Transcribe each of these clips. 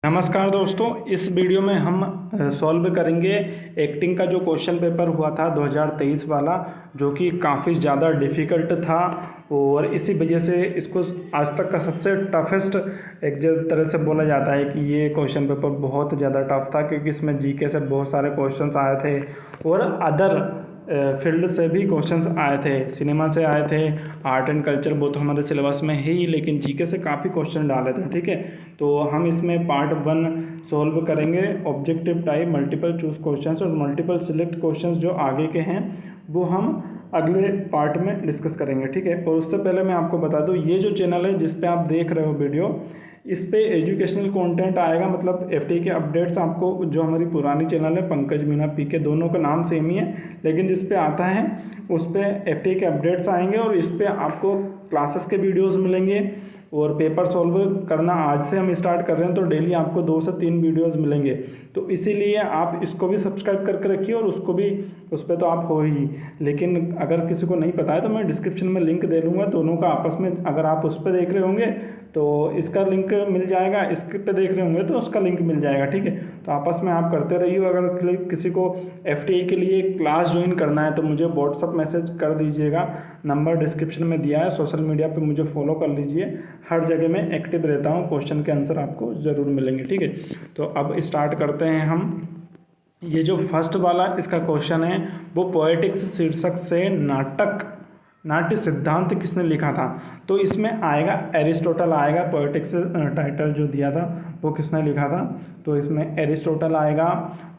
नमस्कार दोस्तों, इस वीडियो में हम सॉल्व करेंगे एक्टिंग का जो क्वेश्चन पेपर हुआ था 2023 वाला, जो कि काफ़ी ज़्यादा डिफ़िकल्ट था। और इसी वजह से इसको आज तक का सबसे टफेस्ट एक जो तरह से बोला जाता है कि ये क्वेश्चन पेपर बहुत ज़्यादा टफ था, क्योंकि इसमें जीके से बहुत सारे क्वेश्चंस आए थे और अदर फील्ड से भी क्वेश्चंस आए थे, सिनेमा से आए थे, आर्ट एंड कल्चर वो तो हमारे सिलेबस में है ही, लेकिन जीके से काफ़ी क्वेश्चन डाले थे। ठीक है, तो हम इसमें पार्ट 1 सॉल्व करेंगे, objective type multiple choose questions, और मल्टीपल सिलेक्ट क्वेश्चंस जो आगे के हैं वो हम अगले पार्ट में डिस्कस करेंगे। ठीक है, और उससे पहले मैं आपको बता दूं, ये जो चैनल है जिस पे आप देख रहे हो वीडियो, इस पे एजुकेशनल कंटेंट आएगा, मतलब एफटीए के अपडेट्स आपको, जो हमारी पुरानी चैनल है पंकज मीना पीके, दोनों का नाम सेम ही है, लेकिन जिस पे आता है उस पे एफटीए के अपडेट्स आएंगे और इस पे आपको क्लासेस के वीडियोस मिलेंगे। और पेपर सॉल्व करना आज से हम स्टार्ट कर रहे हैं, तो डेली आपको 2 से 3 वीडियोस मिलेंगे। तो इसीलिए आप इसको भी सब्सक्राइब करके रखिए और उसको भी, उस पर तो आप हो ही, लेकिन अगर किसी को नहीं पता है तो मैं डिस्क्रिप्शन में लिंक दे दूँगा, दोनों का आपस में, अगर आप उस पर देख रहे होंगे तो इसका लिंक मिल जाएगा, इसके पे देख रहे होंगे तो उसका लिंक मिल जाएगा। ठीक है, तो आपस में आप करते रहिए। अगर किसी को एफटीए के लिए क्लास ज्वाइन करना है तो मुझे व्हाट्सअप मैसेज कर दीजिएगा, नंबर डिस्क्रिप्शन में दिया है। सोशल मीडिया पे मुझे फॉलो कर लीजिए, हर जगह मैं एक्टिव रहता हूँ, क्वेश्चन के आंसर आपको ज़रूर मिलेंगे। ठीक है, तो अब स्टार्ट करते हैं हम। ये जो फर्स्ट वाला इसका क्वेश्चन है वो पोएटिक्स शीर्षक से नाट्य सिद्धांत किसने लिखा था। तो इसमें आएगा एरिस्टोटल आएगा, पोएटिक्स टाइटल जो दिया था वो किसने लिखा था, तो इसमें एरिस्टोटल आएगा।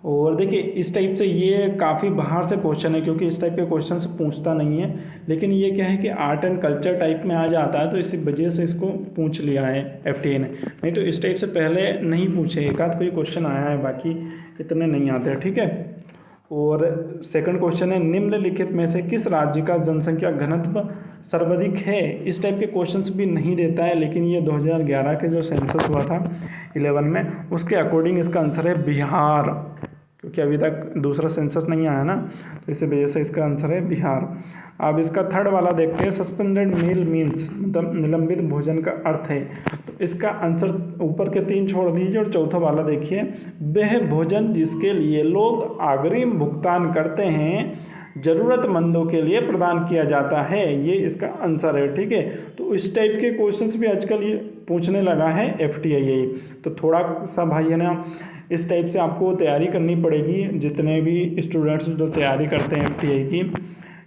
और देखिए इस टाइप से ये काफ़ी बाहर से क्वेश्चन है, क्योंकि इस टाइप के क्वेश्चन से पूछता नहीं है, लेकिन ये क्या है कि आर्ट एंड कल्चर टाइप में आ जाता है, तो इसी वजह से इसको पूछ लिया है एफटीए ने, नहीं तो इस टाइप से पहले नहीं पूछे, एक आध कोई क्वेश्चन आया है, बाकी इतने नहीं आते। ठीक है, और सेकंड क्वेश्चन है, निम्नलिखित में से किस राज्य का जनसंख्या घनत्व सर्वाधिक है। इस टाइप के क्वेश्चंस भी नहीं देता है, लेकिन ये 2011 के जो सेंसस हुआ था 11 में, उसके अकॉर्डिंग इसका आंसर है बिहार, क्योंकि अभी तक दूसरा सेंसस नहीं आया ना, तो इसी वजह से इसका आंसर है बिहार। अब इसका थर्ड वाला देखते हैं, सस्पेंडेड मील मीन्स, मतलब निलंबित भोजन का अर्थ है। तो इसका आंसर ऊपर के 3 छोड़ दीजिए और चौथा वाला देखिए, वह भोजन जिसके लिए लोग अग्रिम भुगतान करते हैं ज़रूरतमंदों के लिए प्रदान किया जाता है, ये इसका आंसर है। ठीक है, तो इस टाइप के क्वेश्चंस भी आजकल ये पूछने लगा है एफटीआई, तो थोड़ा सा भाई है ना, इस टाइप से आपको तैयारी करनी पड़ेगी, जितने भी स्टूडेंट्स जो तैयारी करते हैं एफटीआई की,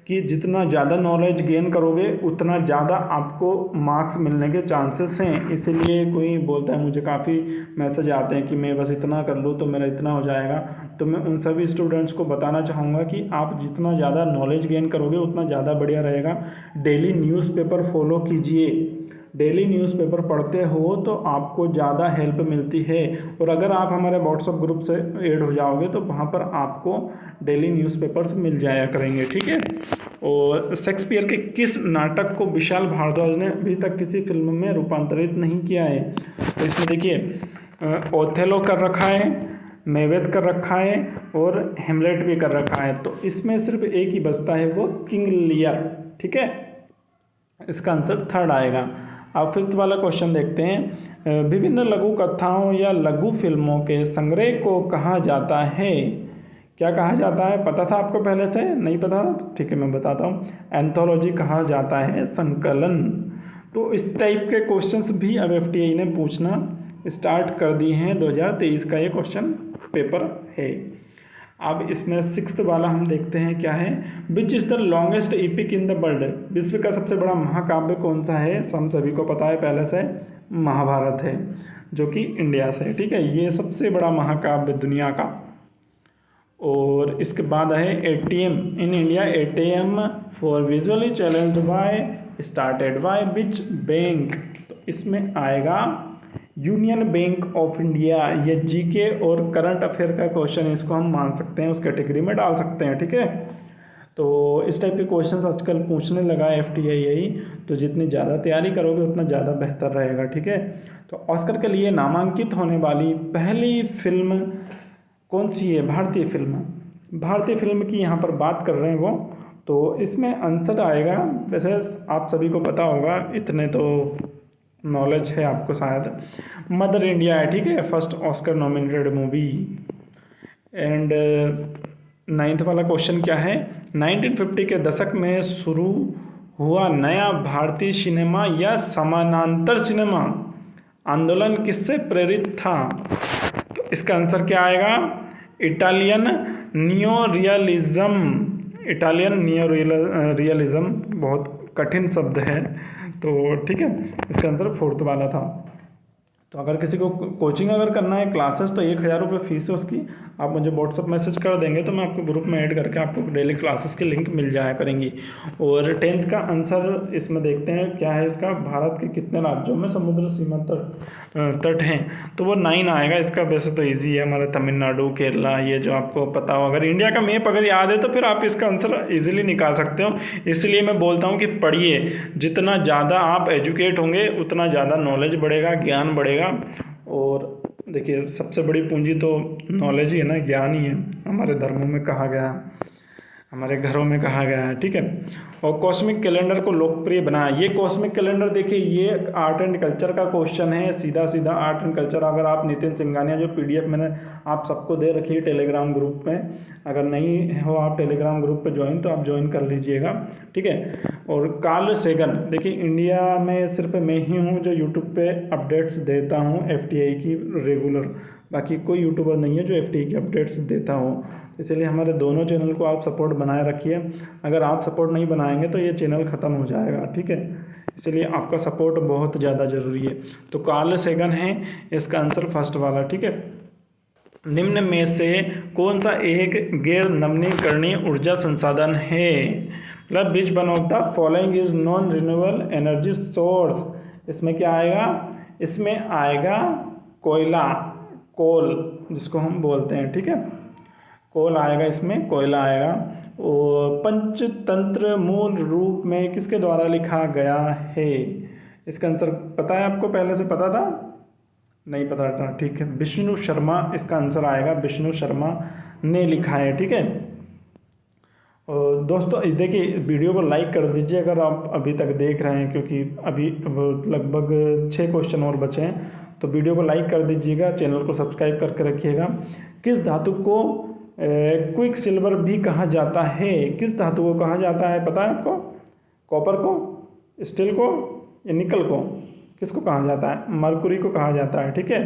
कि जितना ज़्यादा नॉलेज गेन करोगे उतना ज़्यादा आपको मार्क्स मिलने के चांसेस हैं। इसीलिए कोई बोलता है, मुझे काफ़ी मैसेज आते हैं कि मैं बस इतना कर लूँ तो मेरा इतना हो जाएगा, तो मैं उन सभी स्टूडेंट्स को बताना चाहूँगा कि आप जितना ज़्यादा नॉलेज गेन करोगे उतना ज़्यादा बढ़िया रहेगा। डेली न्यूज़पेपर फॉलो कीजिए, डेली न्यूज़पेपर पढ़ते हो तो आपको ज़्यादा हेल्प मिलती है। और अगर आप हमारे व्हाट्सएप ग्रुप से ऐड हो जाओगे तो वहाँ पर आपको डेली न्यूज़पेपर्स मिल जाया करेंगे। ठीक है, और शेक्सपियर के किस नाटक को विशाल भारद्वाज ने अभी तक किसी फिल्म में रूपांतरित नहीं किया है। तो इसमें देखिए ओथेलो कर रखा है, मैबेथ कर रखा है और हेमलेट भी कर रखा है, तो इसमें सिर्फ एक ही बचता है, वो किंग लियर। ठीक है, इसका आंसर थर्ड आएगा। अब फिफ्थ वाला क्वेश्चन देखते हैं, विभिन्न लघु कथाओं या लघु फिल्मों के संग्रह को कहा जाता है। क्या कहा जाता है, पता था आपको पहले से, नहीं पता था? ठीक है, मैं बताता हूँ, एंथोलॉजी कहा जाता है, संकलन। तो इस टाइप के क्वेश्चंस भी अब एफटीआई ने पूछना स्टार्ट कर दिए हैं, 2023 का ये क्वेश्चन पेपर है। अब इसमें सिक्स्थ वाला हम देखते हैं क्या है, which is the longest epic in the world. विश्व का सबसे बड़ा महाकाव्य कौन सा है, हम सभी को पता है पहले से, महाभारत है, जो कि इंडिया से। ठीक है, ये सबसे बड़ा महाकाव्य दुनिया का। और इसके बाद है ATM in India, ATM for visually challenged by started by which bank. तो इसमें आएगा यूनियन बैंक ऑफ इंडिया। ये जीके और करंट अफेयर का क्वेश्चन, इसको हम मान सकते हैं, उस कैटेगरी में डाल सकते हैं। ठीक है, तो इस टाइप के क्वेश्चंस आजकल पूछने लगा है एफटीआई, तो जितनी ज़्यादा तैयारी करोगे उतना ज़्यादा बेहतर रहेगा। ठीक है, तो ऑस्कर के लिए नामांकित होने वाली पहली फिल्म कौन सी है, भारतीय फिल्म की यहाँ पर बात कर रहे हैं वो, तो इसमें आंसर आएगा, वैसे आप सभी को पता होगा, इतने तो नॉलेज है आपको शायद। मदर इंडिया है, ठीक है, first Oscar nominated movie. And 9th वाला क्वेश्चन क्या है, 1950 के दशक में शुरू हुआ नया भारतीय सिनेमा या समानांतर सिनेमा आंदोलन किससे प्रेरित था? तो इसका आंसर क्या आएगा, Italian neo realism. Italian neo realism बहुत कठिन शब्द है, तो ठीक है, इसका आंसर 4th वाला था। तो अगर किसी को कोचिंग अगर करना है क्लासेस, तो 1000 रुपये फीस है उसकी। आप मुझे व्हाट्सअप मैसेज कर देंगे तो मैं आपको ग्रुप में ऐड करके आपको डेली क्लासेस की लिंक मिल जाया करेंगी। और 10th का आंसर इसमें देखते हैं क्या है इसका, भारत के कितने राज्यों में समुद्र सीमा तट हैं, तो वो 9 आएगा इसका। वैसे तो इजी है, हमारे तमिलनाडु, केरला, ये जो आपको पता हो। अगर इंडिया का मैप अगर याद है तो फिर आप इसका आंसर इजीली निकाल सकते हो। इसलिए मैं बोलता हूँ कि पढ़िए, जितना ज़्यादा आप एजुकेट होंगे उतना ज़्यादा नॉलेज बढ़ेगा, ज्ञान बढ़ेगा। और देखिए सबसे बड़ी पूंजी तो नॉलेज ही है ना, ज्ञान ही है, हमारे धर्मों में कहा गया, हमारे घरों में कहा गया है, ठीक है। और कॉस्मिक कैलेंडर को लोकप्रिय बनाया, ये कॉस्मिक कैलेंडर देखिए ये आर्ट एंड कल्चर का क्वेश्चन है, सीधा सीधा आर्ट एंड कल्चर। अगर आप नितिन सिंघानिया जो PDF मैंने आप सबको दे रखी है टेलीग्राम ग्रुप में, अगर नहीं हो आप टेलीग्राम ग्रुप पे ज्वाइन तो आप ज्वाइन कर लीजिएगा, ठीक है। और कार्ल सेगन, देखिए इंडिया में सिर्फ मैं ही हूँ जो यूट्यूब पे अपडेट्स देता हूँ FTI की रेगुलर, बाकी कोई यूट्यूबर नहीं है जो FTI की अपडेट्स देता हो। इसलिए हमारे दोनों चैनल को आप सपोर्ट बनाए रखिए। अगर आप सपोर्ट नहीं बनाएंगे तो ये चैनल ख़त्म हो जाएगा, ठीक है। इसलिए आपका सपोर्ट बहुत ज़्यादा ज़रूरी है। तो कार्ल सेगन है इसका आंसर 1st वाला, ठीक है। निम्न में से कौन सा एक गैर नवीनीकरणीय ऊर्जा संसाधन है, मतलब which one of the following is non renewable energy source? इसमें क्या आएगा, इसमें आएगा कोयला, कोल जिसको हम बोलते हैं, ठीक है, कोल आएगा, इसमें कोयला आएगा। और पंचतंत्र मूल रूप में किसके द्वारा लिखा गया है? इसका आंसर पता है आपको, पहले से पता था, नहीं पता था, ठीक है, विष्णु शर्मा इसका आंसर आएगा, विष्णु शर्मा ने लिखा है, ठीक है। और दोस्तों देखिए वीडियो को लाइक कर दीजिए अगर आप अभी तक देख रहे हैं, क्योंकि अभी लगभग 6 क्वेश्चन और बचे हैं, तो वीडियो को लाइक कर दीजिएगा, चैनल को सब्सक्राइब करके रखिएगा। किस धातु को क्विक सिल्वर भी कहा जाता है? किस धातु को कहा जाता है पता है आपको? कॉपर को, स्टील को या निकल को? किसको कहा जाता है? मरकुरी को कहा जाता है, ठीक है।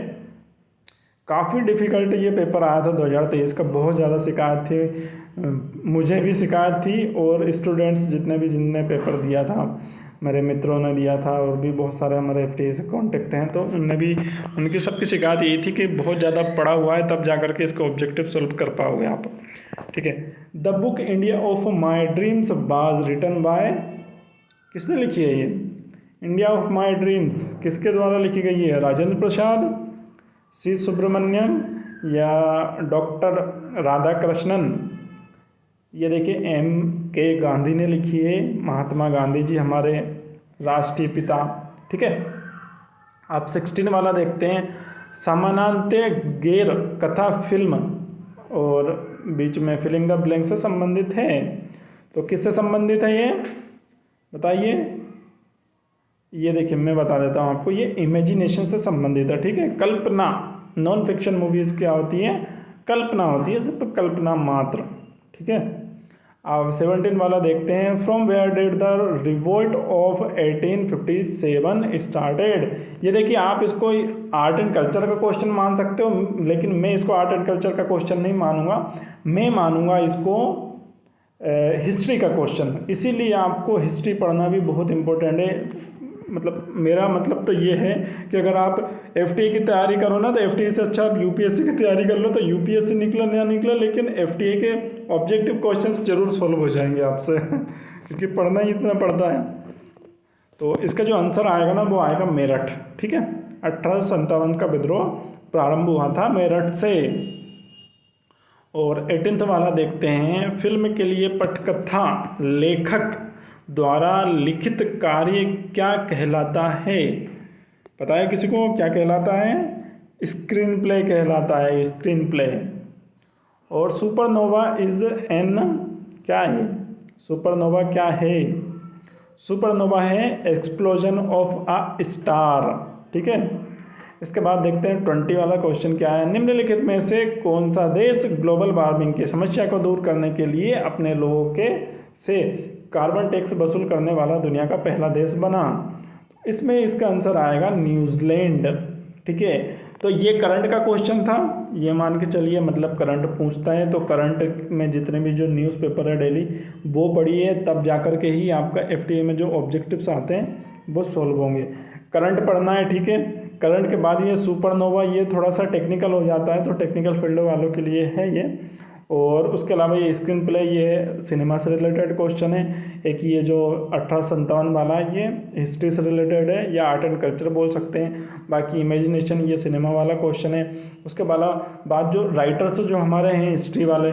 काफ़ी डिफ़िकल्ट ये पेपर आया था 2023 का, बहुत ज़्यादा शिकायत थी, मुझे भी शिकायत थी और स्टूडेंट्स जितने भी जिनने पेपर दिया था, मेरे मित्रों ने दिया था और भी बहुत सारे हमारे FTI से कॉन्टेक्ट हैं, तो उनने भी, उनकी सबकी शिकायत यही थी कि बहुत ज़्यादा पढ़ा हुआ है तब जा कर के इसका ऑब्जेक्टिव सॉल्व कर पाओगे आप, ठीक है। The book India of my dreams was written by, किसने लिखी है ये? इंडिया ऑफ माई ड्रीम्स किसके द्वारा लिखी गई है? राजेंद्र प्रसाद, C सुब्रमण्यम या डॉक्टर राधाकृष्णन? ये देखिए MK गांधी ने लिखी है, महात्मा गांधी जी हमारे राष्ट्रीय पिता, ठीक है। आप 16 वाला देखते हैं, समानांतर गैर कथा फिल्म और बीच में फिलिंग द ब्लैंक से संबंधित है, तो किससे संबंधित है ये बताइए? ये देखिए मैं बता देता हूँ आपको, ये इमेजिनेशन से संबंधित है, ठीक है। कल्पना, नॉन फिक्शन मूवीज़ क्या होती है? कल्पना होती है, सिर्फ कल्पना मात्र, ठीक है। अब 17 वाला देखते हैं, from where did the revolt of 1857 started? ये देखिए आप इसको आर्ट एंड कल्चर का क्वेश्चन मान सकते हो, लेकिन मैं इसको आर्ट एंड कल्चर का क्वेश्चन नहीं मानूंगा, मैं मानूंगा इसको हिस्ट्री का क्वेश्चन। इसीलिए आपको हिस्ट्री पढ़ना भी बहुत इम्पोर्टेंट है। मतलब मेरा मतलब तो ये है कि अगर आप FTI की तैयारी करो ना, तो FTI से अच्छा आप UPSC की तैयारी कर लो, तो UPSC निकला ना निकला, लेकिन FTI के ऑब्जेक्टिव क्वेश्चंस जरूर सॉल्व हो जाएंगे आपसे क्योंकि पढ़ना ही इतना पड़ता है। तो इसका जो आंसर आएगा ना वो आएगा मेरठ, ठीक है। 1857 का विद्रोह प्रारंभ हुआ था मेरठ से। और 18th वाला देखते हैं, फिल्म के लिए पटकथा लेखक द्वारा लिखित कार्य क्या कहलाता है? पता है किसी को क्या कहलाता है? स्क्रीन प्ले कहलाता है, स्क्रीन प्ले। और सुपरनोवा इज एन, क्या है सुपरनोवा? क्या है सुपरनोवा है एक्सप्लोजन ऑफ अ स्टार। ठीक है, इसके बाद देखते हैं 20 वाला क्वेश्चन क्या है। निम्नलिखित में से कौन सा देश ग्लोबल वार्मिंग की समस्या को दूर करने के लिए अपने लोगों के से कार्बन टैक्स वसूल करने वाला दुनिया का पहला देश बना? इसमें इसका आंसर आएगा न्यूजीलैंड। ठीक है, तो ये करंट का क्वेश्चन था, ये मान के चलिए, मतलब करंट पूछता है तो करंट में जितने भी जो न्यूज़पेपर है डेली वो पढ़िए, तब जाकर के ही आपका एफटीए में जो ऑब्जेक्टिव्स आते हैं वो सॉल्व होंगे। करंट पढ़ना है। ठीक है, करंट के बाद ये सुपरनोवा, ये थोड़ा सा टेक्निकल हो जाता है, तो टेक्निकल फील्ड वालों के लिए है ये। और उसके अलावा ये स्क्रीन प्ले, ये सिनेमा से रिलेटेड क्वेश्चन है। एक ये जो 1857 वाला है ये हिस्ट्री से रिलेटेड है या आर्ट एंड कल्चर बोल सकते हैं। बाकी इमेजिनेशन ये सिनेमा वाला क्वेश्चन है। उसके बाद जो राइटर्स जो हमारे हैं हिस्ट्री वाले,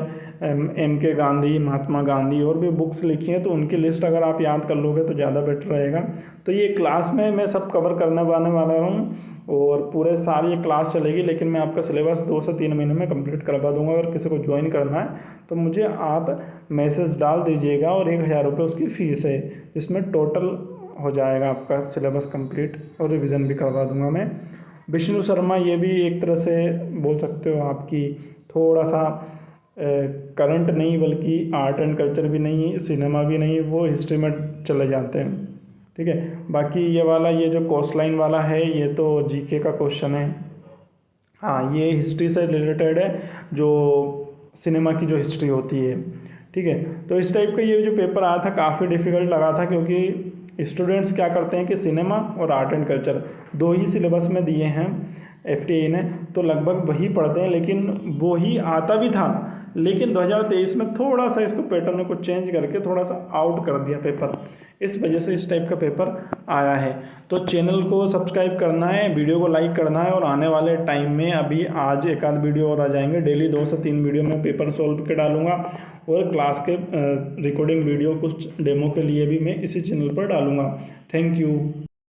MK गांधी, महात्मा गांधी, और भी बुक्स लिखी हैं, तो उनकी लिस्ट अगर आप याद कर लोगे तो ज़्यादा बेटर रहेगा। तो ये क्लास में मैं सब कवर करने वाला हूँ और पूरे साल ये क्लास चलेगी, लेकिन मैं आपका सिलेबस 2 से 3 महीने में कंप्लीट करवा दूंगा। अगर किसी को ज्वाइन करना है तो मुझे आप मैसेज डाल दीजिएगा, और 1000 रुपये उसकी फ़ीस है, जिसमें टोटल हो जाएगा आपका सिलेबस कंप्लीट, और रिवीजन भी करवा दूंगा मैं। विष्णु शर्मा, ये भी एक तरह से बोल सकते हो आपकी थोड़ा सा करंट नहीं बल्कि आर्ट एंड कल्चर भी नहीं, सिनेमा भी नहीं, वो हिस्ट्री में चले जाते हैं। ठीक है, बाकी ये वाला, ये जो कोस्टलाइन वाला है, ये तो जीके का क्वेश्चन है। हाँ, ये हिस्ट्री से रिलेटेड है, जो सिनेमा की जो हिस्ट्री होती है। ठीक है, तो इस टाइप का ये जो पेपर आया था काफ़ी डिफ़िकल्ट लगा था, क्योंकि स्टूडेंट्स क्या करते हैं कि सिनेमा और art and culture 2 he syllabus में दिए हैं एफटीए ने, तो लगभग वही पढ़ते हैं, लेकिन वो ही आता भी था, लेकिन 2023 में थोड़ा सा इसको पैटर्न को चेंज करके थोड़ा सा आउट कर दिया पेपर, इस वजह से इस टाइप का पेपर आया है। तो चैनल को सब्सक्राइब करना है, वीडियो को लाइक करना है, और आने वाले टाइम में अभी आज एक आध वीडियो और आ जाएंगे, डेली 2 से 3 वीडियो में पेपर सॉल्व के डालूंगा, और क्लास के रिकॉर्डिंग वीडियो कुछ डेमो के लिए भी मैं इसी चैनल पर डालूंगा। Thank you.